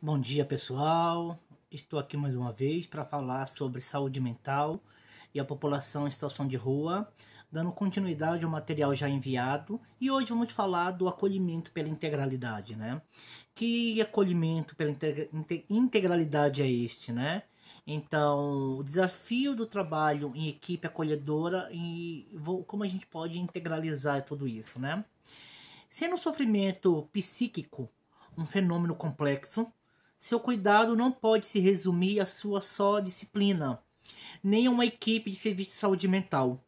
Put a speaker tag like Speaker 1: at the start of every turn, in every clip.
Speaker 1: Bom dia, pessoal. Estou aqui mais uma vez para falar sobre saúde mental e a população em situação de rua, dando continuidade ao material já enviado. E hoje vamos falar do acolhimento pela integralidade, né? Que acolhimento pela integralidade é este, né? Então, o desafio do trabalho em equipe acolhedora e como a gente pode integralizar tudo isso, né? Sendo o sofrimento psíquico um fenômeno complexo, seu cuidado não pode se resumir à sua só disciplina, nem a uma equipe de serviço de saúde mental.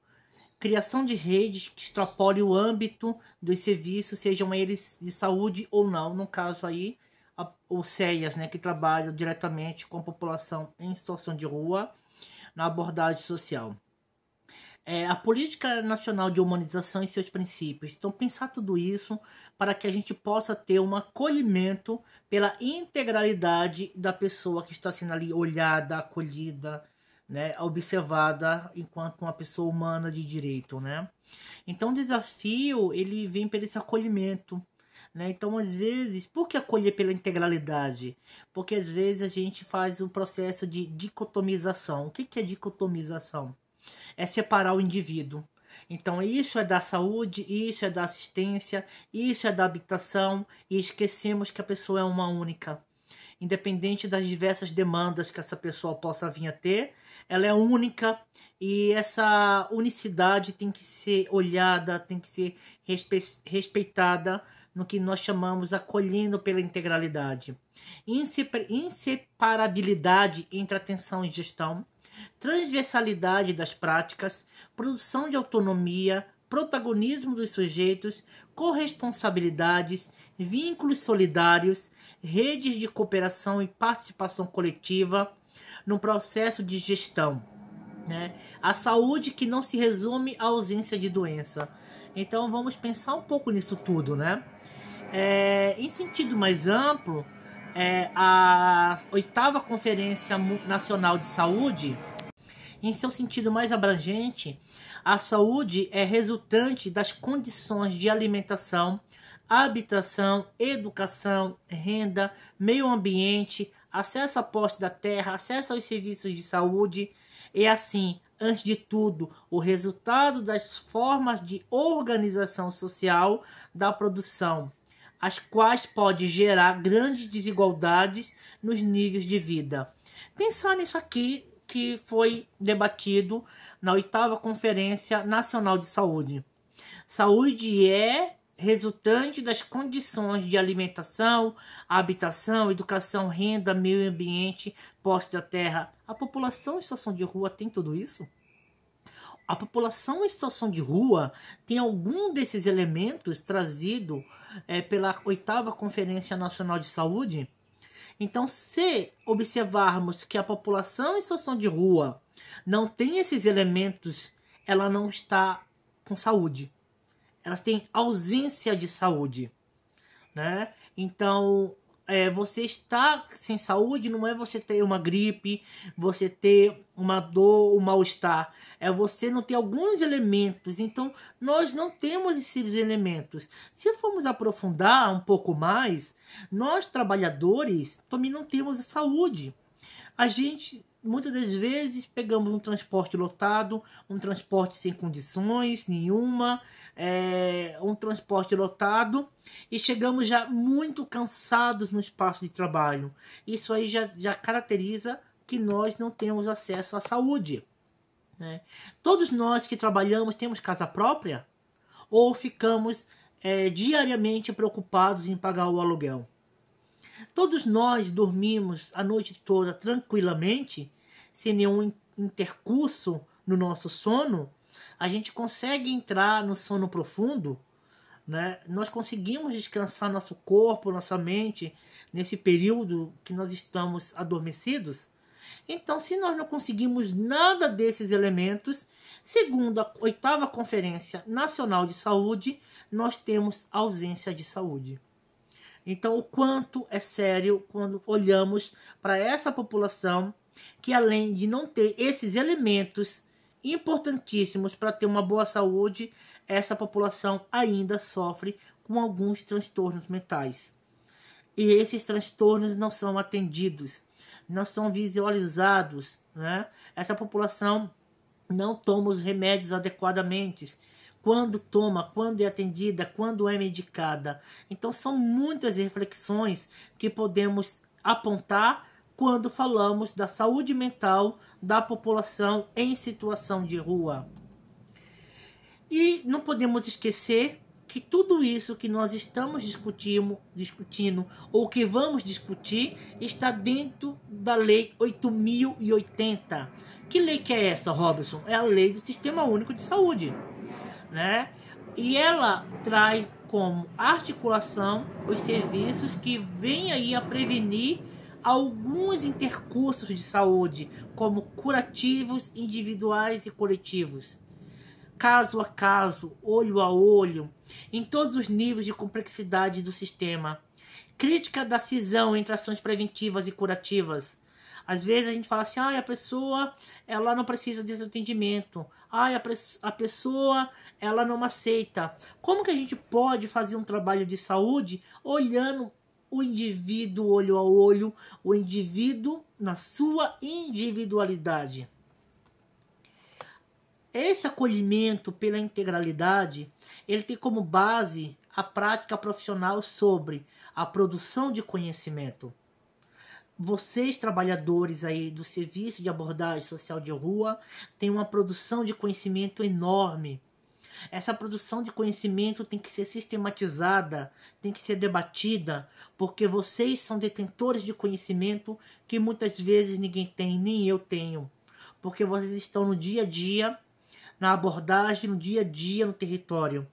Speaker 1: Criação de redes que extrapolem o âmbito dos serviços, sejam eles de saúde ou não, no caso aí, o CEAS, né, que trabalha diretamente com a população em situação de rua na abordagem social. A Política Nacional de Humanização e seus princípios. Então, pensar tudo isso para que a gente possa ter um acolhimento pela integralidade da pessoa que está sendo ali olhada, acolhida, né, observada enquanto uma pessoa humana de direito, né? Então, o desafio, ele vem pelo esse acolhimento, né? Então, às vezes, por que acolher pela integralidade? Porque, às vezes, a gente faz o processo de dicotomização. O que é dicotomização? É separar o indivíduo. Então, isso é da saúde, isso é da assistência, isso é da habitação, e esquecemos que a pessoa é uma única. Independente das diversas demandas que essa pessoa possa vir a ter, ela é única e essa unicidade tem que ser olhada, tem que ser respeitada no que nós chamamos acolhendo pela integralidade. Inseparabilidade entre atenção e gestão, transversalidade das práticas, produção de autonomia, protagonismo dos sujeitos, corresponsabilidades, vínculos solidários, redes de cooperação e participação coletiva no processo de gestão, né? A saúde que não se resume à ausência de doença. Então vamos pensar um pouco nisso tudo, né? Em sentido mais amplo, a 8ª Conferência Nacional de Saúde, em seu sentido mais abrangente, a saúde é resultante das condições de alimentação, habitação, educação, renda, meio ambiente, acesso à posse da terra, acesso aos serviços de saúde e assim, antes de tudo, o resultado das formas de organização social da produção, as quais pode gerar grandes desigualdades nos níveis de vida. Pensar nisso aqui que foi debatido na 8ª Conferência Nacional de Saúde. Saúde é resultante das condições de alimentação, habitação, educação, renda, meio ambiente, posse da terra. A população em situação de rua tem tudo isso? A população em situação de rua tem algum desses elementos trazido pela 8ª Conferência Nacional de Saúde? Então, se observarmos que a população em situação de rua não tem esses elementos, ela não está com saúde. Ela tem ausência de saúde, né? Então, você estar sem saúde não é você ter uma gripe, você ter uma dor, um mal-estar. É você não ter alguns elementos. Então, nós não temos esses elementos. Se formos aprofundar um pouco mais, nós trabalhadores também não temos a saúde. A gente, muitas das vezes, pegamos um transporte lotado, um transporte sem condições nenhuma, um transporte lotado e chegamos já muito cansados no espaço de trabalho. Isso aí já caracteriza que nós não temos acesso à saúde, né? Todos nós que trabalhamos temos casa própria ou ficamos diariamente preocupados em pagar o aluguel? Todos nós dormimos a noite toda tranquilamente, sem nenhum intercurso no nosso sono. A gente consegue entrar no sono profundo, né? Nós conseguimos descansar nosso corpo, nossa mente, nesse período que nós estamos adormecidos. Então, se nós não conseguimos nada desses elementos, segundo a 8ª Conferência Nacional de Saúde, nós temos ausência de saúde. Então, o quanto é sério quando olhamos para essa população que, além de não ter esses elementos importantíssimos para ter uma boa saúde, essa população ainda sofre com alguns transtornos mentais. e esses transtornos não são atendidos, não são visualizados, né? Essa população não toma os remédios adequadamente. Quando toma, quando é atendida, quando é medicada. Então são muitas reflexões que podemos apontar quando falamos da saúde mental da população em situação de rua. E não podemos esquecer que tudo isso que nós estamos discutindo ou que vamos discutir está dentro da Lei 8.080. Que lei que é essa, Robson? É a Lei do Sistema Único de Saúde, né? E ela traz como articulação os serviços que vêm aí a prevenir alguns intercursos de saúde, como curativos individuais e coletivos, caso a caso, olho a olho, em todos os níveis de complexidade do sistema. Crítica da cisão entre ações preventivas e curativas. Às vezes a gente fala assim, a pessoa ela não precisa desse atendimento, a pessoa ela não aceita. Como que a gente pode fazer um trabalho de saúde olhando o indivíduo olho a olho, o indivíduo na sua individualidade? Esse acolhimento pela integralidade, ele tem como base a prática profissional sobre a produção de conhecimento. Vocês, trabalhadores aí do Serviço de Abordagem Social de Rua, têm uma produção de conhecimento enorme. Essa produção de conhecimento tem que ser sistematizada, tem que ser debatida, porque vocês são detentores de conhecimento que muitas vezes ninguém tem, nem eu tenho. Porque vocês estão no dia a dia, na abordagem, no dia a dia, no território.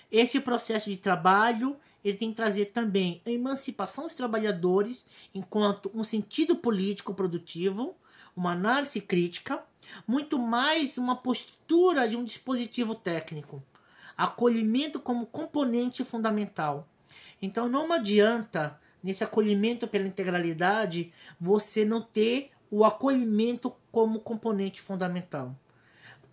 Speaker 1: Esse processo de trabalho, ele tem que trazer também a emancipação dos trabalhadores enquanto um sentido político produtivo, uma análise crítica, muito mais uma postura de um dispositivo técnico. Acolhimento como componente fundamental. Então não adianta, nesse acolhimento pela integralidade, você não ter o acolhimento como componente fundamental.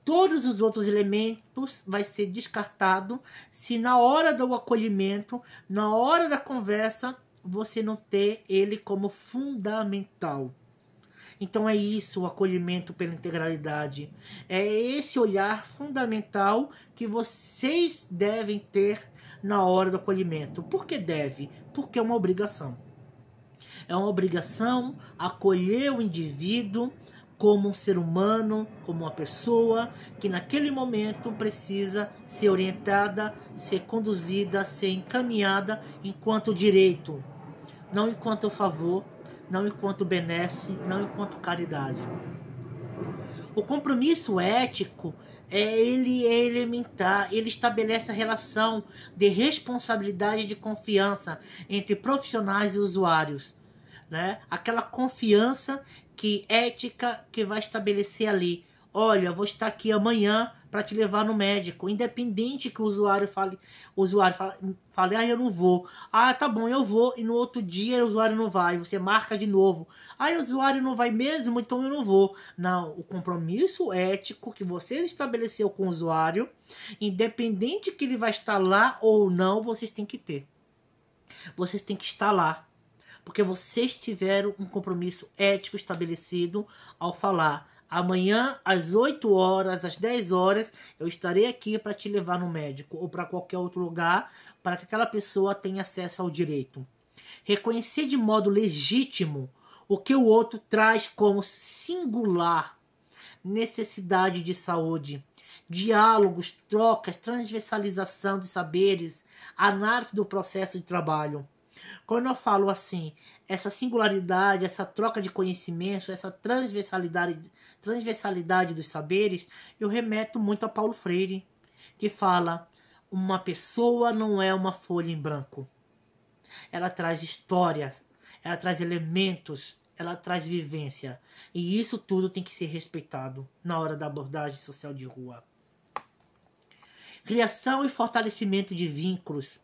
Speaker 1: Todos os outros elementos vai ser descartado se na hora do acolhimento, na hora da conversa, você não ter ele como fundamental. Então é isso, o acolhimento pela integralidade. É esse olhar fundamental que vocês devem ter na hora do acolhimento. Por que deve? Porque é uma obrigação. É uma obrigação acolher o indivíduo como um ser humano, como uma pessoa que naquele momento precisa ser orientada, ser conduzida, ser encaminhada enquanto direito, não enquanto favor, não enquanto benesse, não enquanto caridade. O compromisso ético ele é elementar, ele estabelece a relação de responsabilidade e de confiança entre profissionais e usuários, né? Aquela confiança ética que vai estabelecer ali. Olha, vou estar aqui amanhã para te levar no médico, independente que o usuário fale, eu não vou. Tá bom, eu vou, e no outro dia o usuário não vai, você marca de novo. O usuário não vai mesmo, então eu não vou. Não, o compromisso ético que você estabeleceu com o usuário, independente que ele vai estar lá ou não, vocês têm que ter. Vocês têm que estar lá. Porque vocês tiveram um compromisso ético estabelecido ao falar: amanhã, às 8 horas, às 10 horas, eu estarei aqui para te levar no médico ou para qualquer outro lugar, para que aquela pessoa tenha acesso ao direito. Reconhecer de modo legítimo o que o outro traz como singular necessidade de saúde. Diálogos, trocas, transversalização de saberes, análise do processo de trabalho. Quando eu falo assim, essa singularidade, essa troca de conhecimentos, essa transversalidade dos saberes, eu remeto muito a Paulo Freire, que fala: uma pessoa não é uma folha em branco. Ela traz histórias, ela traz elementos, ela traz vivência. E isso tudo tem que ser respeitado na hora da abordagem social de rua. Criação e fortalecimento de vínculos.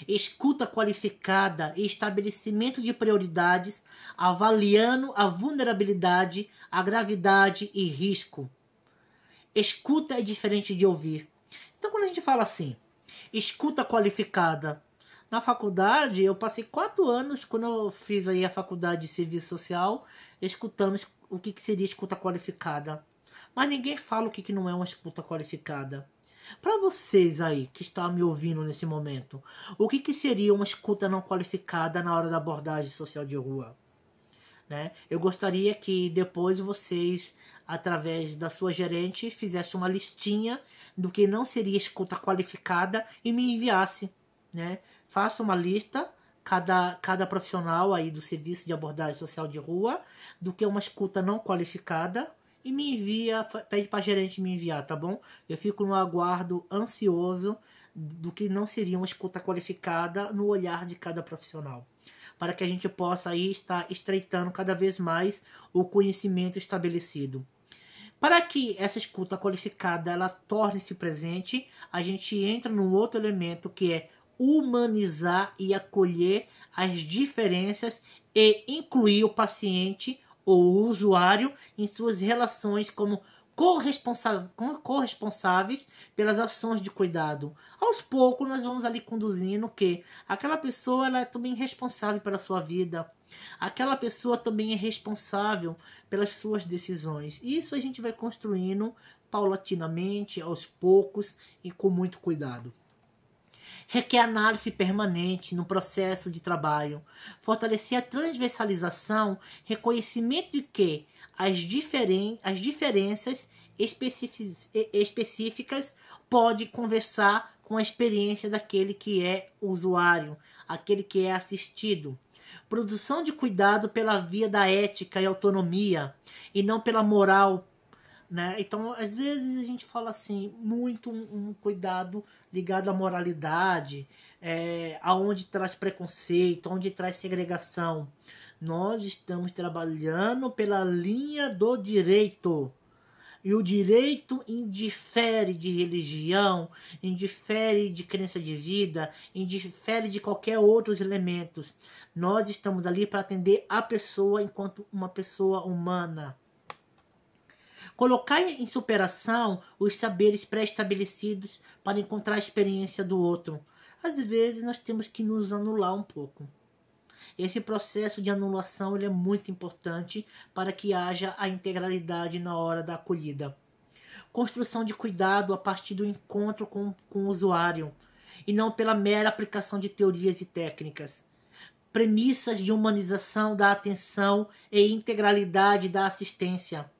Speaker 1: Escuta qualificada e estabelecimento de prioridades, avaliando a vulnerabilidade, a gravidade e risco. Escuta é diferente de ouvir. Então, quando a gente fala assim, escuta qualificada, Na faculdade, eu passei 4 anos, quando eu fiz aí a faculdade de serviço social, escutando o que seria escuta qualificada. Mas ninguém fala o que não é uma escuta qualificada. Para vocês aí, que estão me ouvindo nesse momento, o que seria uma escuta não qualificada na hora da abordagem social de rua? Né? Eu gostaria que depois vocês, através da sua gerente, fizessem uma listinha do que não seria escuta qualificada e me enviasse. Né? Faça uma lista, cada profissional aí do serviço de abordagem social de rua, do que é uma escuta não qualificada, e me envia, pede para a gerente me enviar, tá bom? Eu fico no aguardo ansioso do que não seria uma escuta qualificada no olhar de cada profissional, para que a gente possa aí estar estreitando cada vez mais o conhecimento estabelecido. Para que essa escuta qualificada ela torne-se presente, a gente entra num outro elemento que é humanizar e acolher as diferenças e incluir o paciente ou o usuário em suas relações como corresponsáveis pelas ações de cuidado. Aos poucos nós vamos ali conduzindo que aquela pessoa ela é também responsável pela sua vida. Aquela pessoa também é responsável pelas suas decisões. E isso a gente vai construindo paulatinamente, aos poucos e com muito cuidado. Requer análise permanente no processo de trabalho, fortalecer a transversalização, reconhecimento de que as diferenças específicas podem conversar com a experiência daquele que é usuário, aquele que é assistido. Produção de cuidado pela via da ética e autonomia, e não pela moral. Né? Então, às vezes a gente fala assim, muito um cuidado ligado à moralidade, aonde traz preconceito, onde traz segregação. Nós estamos trabalhando pela linha do direito. E o direito indifere de religião, indifere de crença de vida, indifere de qualquer outros elementos. Nós estamos ali para atender a pessoa enquanto uma pessoa humana. Colocar em superação os saberes pré-estabelecidos para encontrar a experiência do outro. Às vezes nós temos que nos anular um pouco. Esse processo de anulação ele é muito importante para que haja a integralidade na hora da acolhida. Construção de cuidado a partir do encontro com o usuário e não pela mera aplicação de teorias e técnicas. Premissas de humanização da atenção e integralidade da assistência.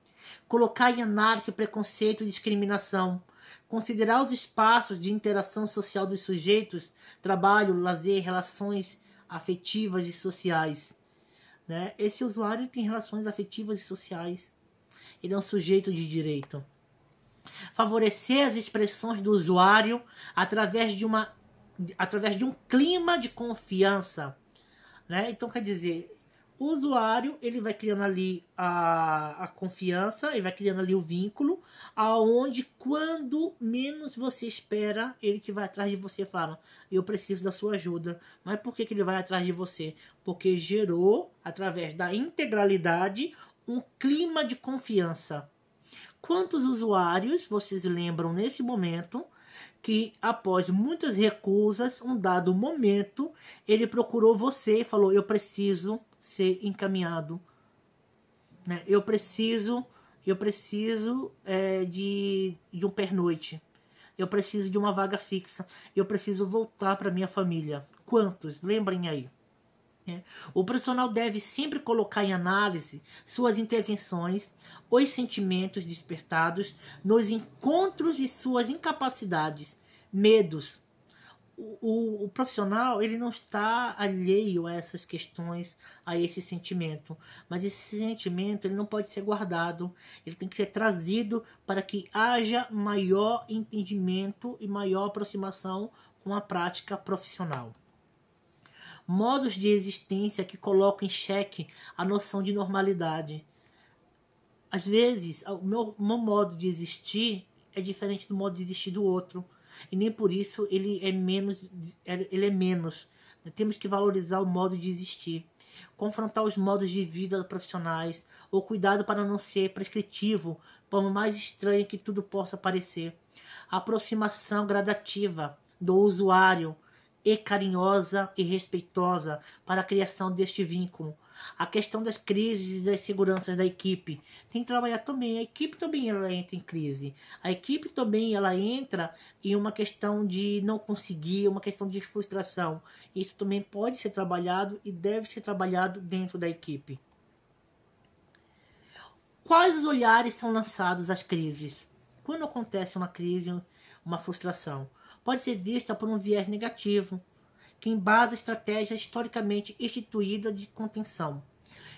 Speaker 1: Colocar em análise preconceito e discriminação. Considerar os espaços de interação social dos sujeitos, trabalho, lazer, relações afetivas e sociais. Né? Esse usuário tem relações afetivas e sociais. Ele é um sujeito de direito. Favorecer as expressões do usuário através de um clima de confiança. Né? Então, quer dizer, o usuário ele vai criando ali a confiança, ele vai criando ali o vínculo, aonde quando menos você espera, ele que vai atrás de você fala, eu preciso da sua ajuda. Mas por que ele vai atrás de você? Porque gerou, através da integralidade, um clima de confiança. Quantos usuários vocês lembram nesse momento que após muitas recusas, um dado momento, ele procurou você e falou, eu preciso ser encaminhado, né? Eu preciso de um pernoite, eu preciso de uma vaga fixa, eu preciso voltar para minha família. Quantos? Lembrem aí. O profissional deve sempre colocar em análise suas intervenções, os sentimentos despertados nos encontros e suas incapacidades, medos. O profissional ele não está alheio a essas questões, a esse sentimento, mas esse sentimento ele não pode ser guardado, ele tem que ser trazido para que haja maior entendimento e maior aproximação com a prática profissional. Modos de existência que colocam em xeque a noção de normalidade. Às vezes, o meu modo de existir é diferente do modo de existir do outro. E nem por isso ele é menos. Temos que valorizar o modo de existir. Confrontar os modos de vida profissionais. O cuidado para não ser prescritivo, por mais estranho que tudo possa parecer. A aproximação gradativa do usuário e carinhosa e respeitosa para a criação deste vínculo. A questão das crises e das seguranças da equipe. Tem que trabalhar também. A equipe também ela entra em crise. A equipe também ela entra em uma questão de não conseguir, uma questão de frustração. Isso também pode ser trabalhado e deve ser trabalhado dentro da equipe. Quais os olhares são lançados às crises? Quando acontece uma crise, uma frustração, pode ser vista por um viés negativo, que embasa a estratégia historicamente instituída de contenção.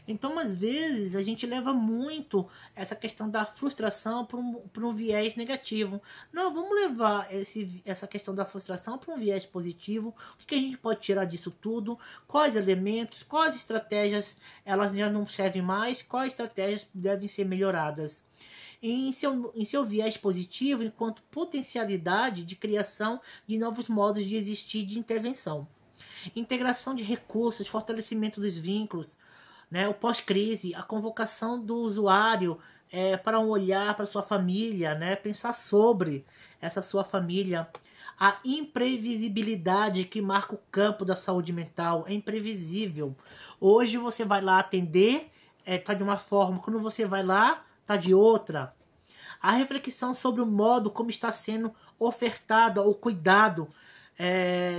Speaker 1: Então, às vezes, a gente leva muito essa questão da frustração para um viés negativo. Não, vamos levar essa questão da frustração para um viés positivo. O que a gente pode tirar disso tudo? Quais elementos, quais estratégias elas já não servem mais? Quais estratégias devem ser melhoradas? Em seu viés positivo, enquanto potencialidade de criação de novos modos de existir de intervenção. Integração de recursos, fortalecimento dos vínculos, né? O pós-crise, a convocação do usuário para um olhar para sua família, né? Pensar sobre essa sua família. A imprevisibilidade que marca o campo da saúde mental é imprevisível. Hoje você vai lá atender, tá de uma forma, quando você vai lá, tá de outra. A reflexão sobre o modo como está sendo ofertado o cuidado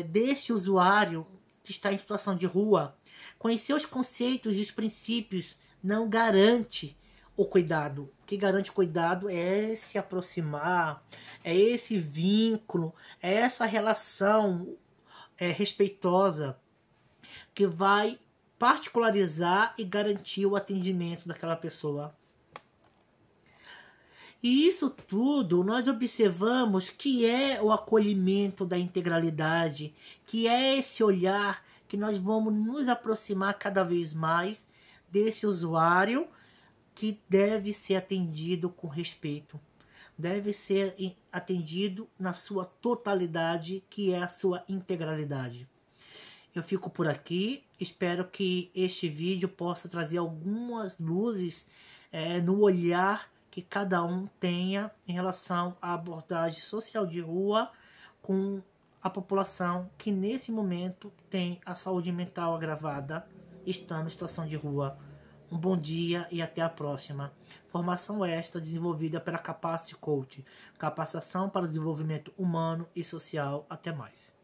Speaker 1: deste usuário que está em situação de rua. Conhecer os conceitos e os princípios não garante o cuidado. O que garante o cuidado é se aproximar, é esse vínculo, é essa relação respeitosa que vai particularizar e garantir o atendimento daquela pessoa. E isso tudo nós observamos que é o acolhimento da integralidade, que é esse olhar que nós vamos nos aproximar cada vez mais desse usuário que deve ser atendido com respeito. Deve ser atendido na sua totalidade, que é a sua integralidade. Eu fico por aqui, espero que este vídeo possa trazer algumas luzes no olhar que cada um tenha em relação à abordagem social de rua com a população que nesse momento tem a saúde mental agravada, estando em situação de rua. Um bom dia e até a próxima. Formação esta desenvolvida pela Capacity Coach, capacitação para o desenvolvimento humano e social. Até mais.